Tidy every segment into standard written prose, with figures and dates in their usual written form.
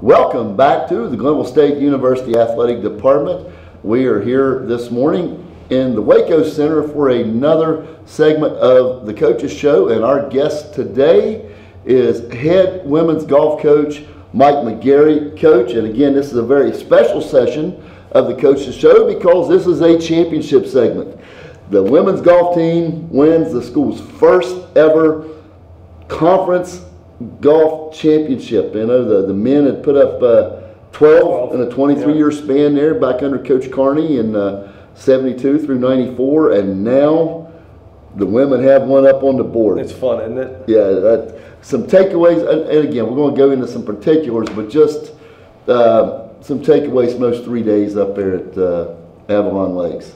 Welcome back to the Glenville State University Athletic Department. We are here this morning in the Waco Center for another segment of the Coaches Show, and our guest today is head women's golf coach Mike McGerry. Coach, and again, this is a very special session of the Coaches Show because this is a championship segment. The women's golf team wins the school's first ever conference golf championship. You know, the men had put up 12 in a 23-year span there back under Coach Carney in 72 through 94, and now the women have one up on the board. It's fun, isn't it? Yeah, some takeaways, and again, we're going to go into some particulars, but just some takeaways from those 3 days up there at Avalon Lakes.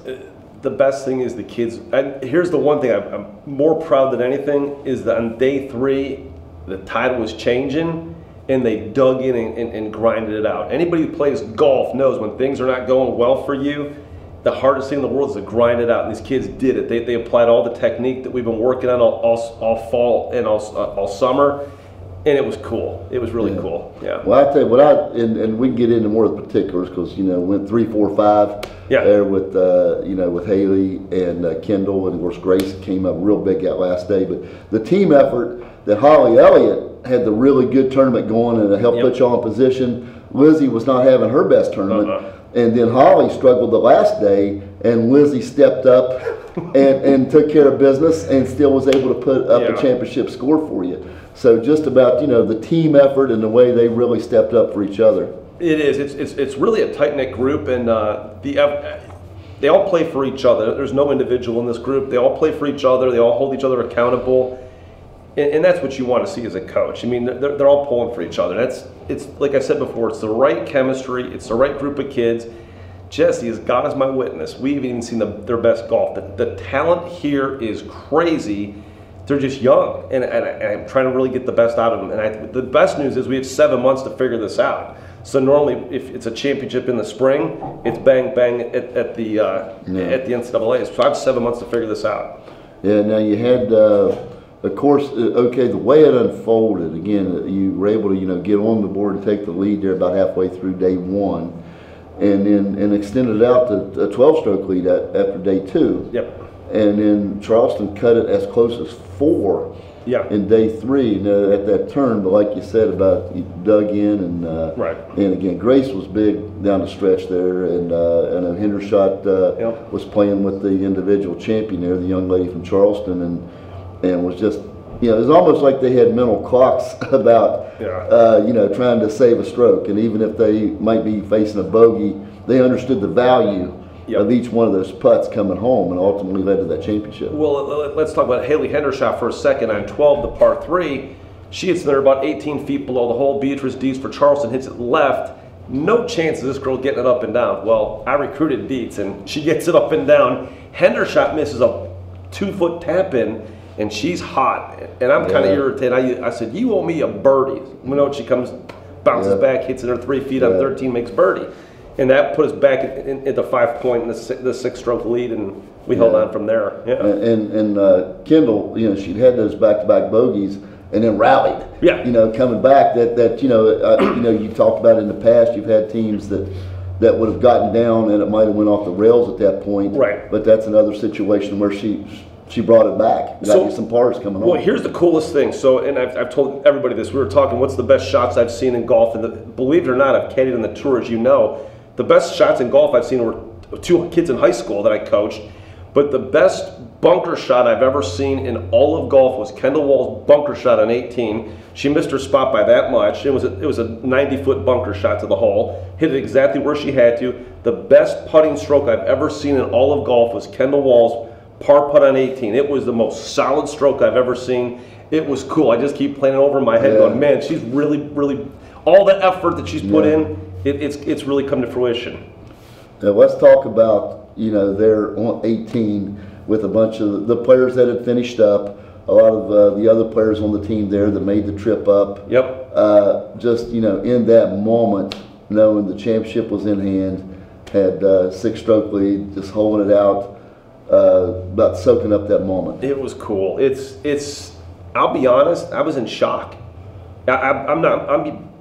The best thing is the kids, and here's the one thing I'm more proud than anything, is that on day 3, the tide was changing, and they dug in and grinded it out. Anybody who plays golf knows when things are not going well for you, the hardest thing in the world is to grind it out, and these kids did it. They applied all the technique that we've been working on all fall and all summer, and it was cool. It was really cool. Yeah. Well, I tell you and we can get into more of the particulars because went 3, 4, 5 there with with Haley and Kendall, and of course Grace came up real big that last day. But the team effort that Holly Elliott had the really good tournament going and it helped put y'all in position. Lizzie was not having her best tournament. And then Holly struggled the last day, and Lizzie stepped up and took care of business and still was able to put up a championship score for you. So just about, the team effort and the way they really stepped up for each other. It is. It's really a tight-knit group, and they all play for each other. There's no individual in this group. They all play for each other. They all hold each other accountable. And that's what you want to see as a coach. I mean, they're all pulling for each other. It's like I said before, it's the right chemistry. It's the right group of kids. Jesse, as God is my witness, we haven't even seen their best golf. The talent here is crazy. They're just young, and I'm trying to really get the best out of them. And the best news is we have 7 months to figure this out. So normally, if it's a championship in the spring, it's bang bang at the NCAA. So I have 7 months to figure this out. Yeah. Now you had. Of course, okay, the way it unfolded, again, you were able to, get on the board and take the lead there about halfway through day 1, and extended it out to a 12-stroke lead after day 2. Yep. And then Charleston cut it as close as 4 in day 3 at that turn. But like you said about you dug in and again, Grace was big down the stretch there, and I know Hendershot was playing with the individual champion there, the young lady from Charleston, and was just, it was almost like they had mental clocks about, trying to save a stroke. And even if they might be facing a bogey, they understood the value of each one of those putts coming home and ultimately led to that championship. Well, let's talk about Haley Hendershot for a second. On 12, the par 3, she hits there about 18 feet below the hole. Beatrice Dietz for Charleston hits it left. No chance of this girl getting it up and down. Well, I recruited Dietz, and she gets it up and down. Hendershot misses a 2-foot tap in, and she's hot, and I'm kind of irritated. I said, you owe me a birdie. She comes, bounces back, hits it her 3 feet on 13, makes birdie. And that put us back at the 5 point in the 6-stroke lead, and we held on from there. Yeah. And Kendall, she'd had those back-to-back bogeys and then rallied. Yeah. Coming back you talked about in the past, you've had teams that would have gotten down and it might have went off the rails at that point. Right. But that's another situation where she brought it back. Got you some pars coming on. Well, here's the coolest thing. So, and I've told everybody this. We were talking, what's the best shots I've seen in golf? And believe it or not, I've caddied on the tour, as you know. The best shots in golf I've seen were 2 kids in high school that I coached. But the best bunker shot I've ever seen in all of golf was Kendall Wall's bunker shot on 18. She missed her spot by that much. It was a 90-foot bunker shot to the hole. Hit it exactly where she had to. The best putting stroke I've ever seen in all of golf was Kendall Wall's par putt on 18. It was the most solid stroke I've ever seen. It was cool. I just keep playing it over in my head going, man, she's really, all the effort that she's put in, it's really come to fruition. Now let's talk about, they're on 18 with a bunch of the players that had finished up, a lot of the other players on the team there that made the trip up. Yep. Just, in that moment, knowing the championship was in hand, had 6-stroke lead, just holding it out. About soaking up that moment. It was cool. I'll be honest, I was in shock. I'm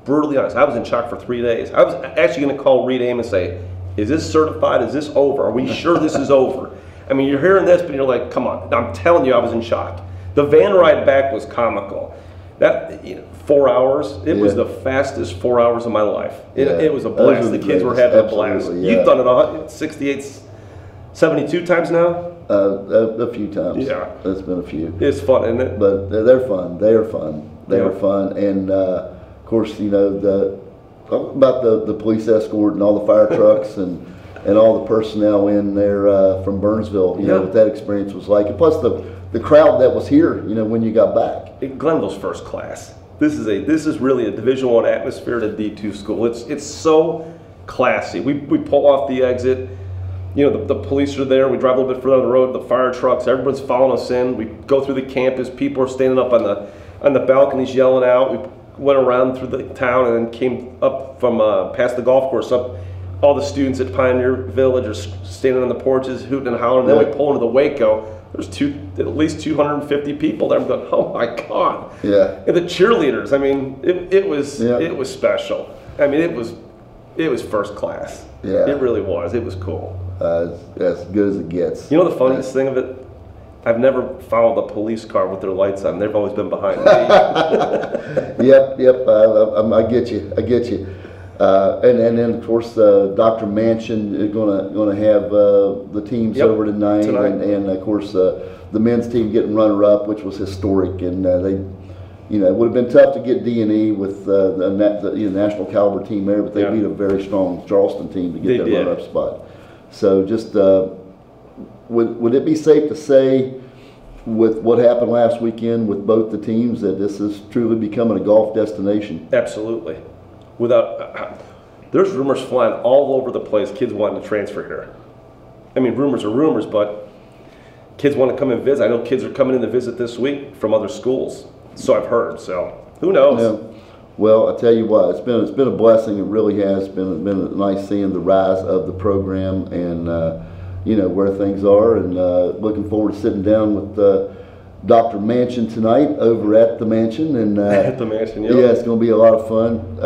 brutally honest. I was in shock for 3 days. I was actually going to call Reed Aim and say, is this certified? Is this over? Are we sure this is over? I mean, you're hearing this, but you're like, come on. I'm telling you, I was in shock. The van ride back was comical. That 4 hours, it was the fastest 4 hours of my life. It was a blast. The kids were having a blast. You've done it 68, 72 times now? A few times. Yeah. It's been a few. It's fun, isn't it? But they're fun. They are fun. They are fun. And, of course, you know, about the police escort and all the fire trucks and all the personnel in there from Burnsville, you know, what that experience was like. And plus the crowd that was here, you know, when you got back. Glenville's first class. This is really a Division I atmosphere at a D2 school. It's so classy. We pull off the exit. You know, the police are there. We drive a little bit further down the road. The fire trucks. Everyone's following us in. We go through the campus. People are standing up on the balconies yelling out. We went around through the town and then came up from past the golf course up. All the students at Pioneer Village are standing on the porches, hooting and hollering. And then we pull into the Waco. There's at least 250 people there. I'm going, oh my God. Yeah. And the cheerleaders. I mean, it was special. I mean, it was first class. Yeah. It really was. It was cool. As good as it gets. You know the funniest thing of it? I've never followed a police car with their lights on. They've always been behind me. Yep. I get you. And then of course Dr. Manchin is gonna have the teams over tonight. And of course the men's team getting runner up, which was historic, and they, you know, it would have been tough to get D&E with the national caliber team there, but they beat a very strong Charleston team to get that runner up spot. So just would it be safe to say, with what happened last weekend with both the teams, that this is truly becoming a golf destination? Absolutely. There's rumors flying all over the place, kids wanting to transfer here. I mean, rumors are rumors, but kids want to come and visit. I know kids are coming in to visit this week from other schools, so I've heard. So who knows? Yeah. Well, I tell you what, it's been a blessing. It really has been nice seeing the rise of the program and you know, where things are, and looking forward to sitting down with Dr. Manchin tonight over at the Mansion. And at the Mansion, yeah, it's going to be a lot of fun.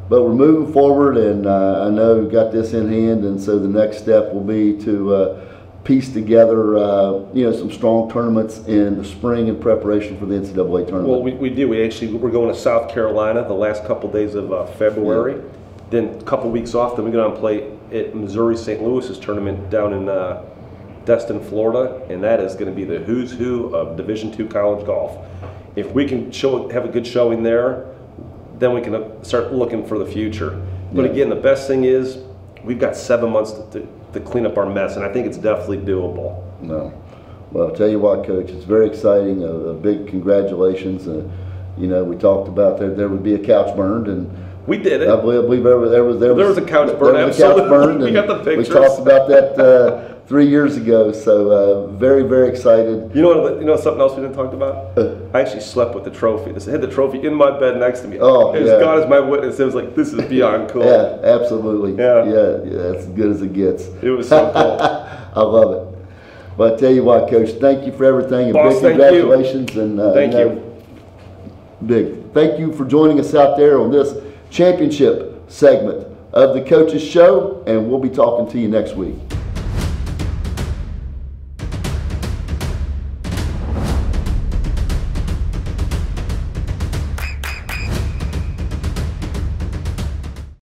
But we're moving forward, and I know we've got this in hand, and so the next step will be to piece together, you know, some strong tournaments in the spring in preparation for the NCAA tournament. Well, we do. We're going to South Carolina the last couple days of February. Yeah. Then a couple weeks off. Then we go down and play at Missouri St. Louis's tournament down in Destin, Florida, and that is going to be the who's who of Division II college golf. If we can have a good showing there, then we can start looking for the future. But again, the best thing is we've got 7 months to clean up our mess, and I think it's definitely doable. No. Well, I'll tell you what, Coach, it's very exciting. A big congratulations. You know, we talked about there would be a couch burned, and we did it. I believe there was a couch burned. Absolutely. We got the pictures. We talked about that 3 years ago. So very, very excited. You know something else we didn't talk about? I actually slept with the trophy. I had the trophy in my bed next to me. Oh, as God is my witness, it was like, this is beyond cool. Yeah, absolutely. Yeah, that's as good as it gets. It was so cool. I love it. But I tell you what, Coach, thank you for everything, and Boss, big congratulations. And thank you. Big. Thank you for joining us out there on this championship segment of the Coach's Show, and we'll be talking to you next week.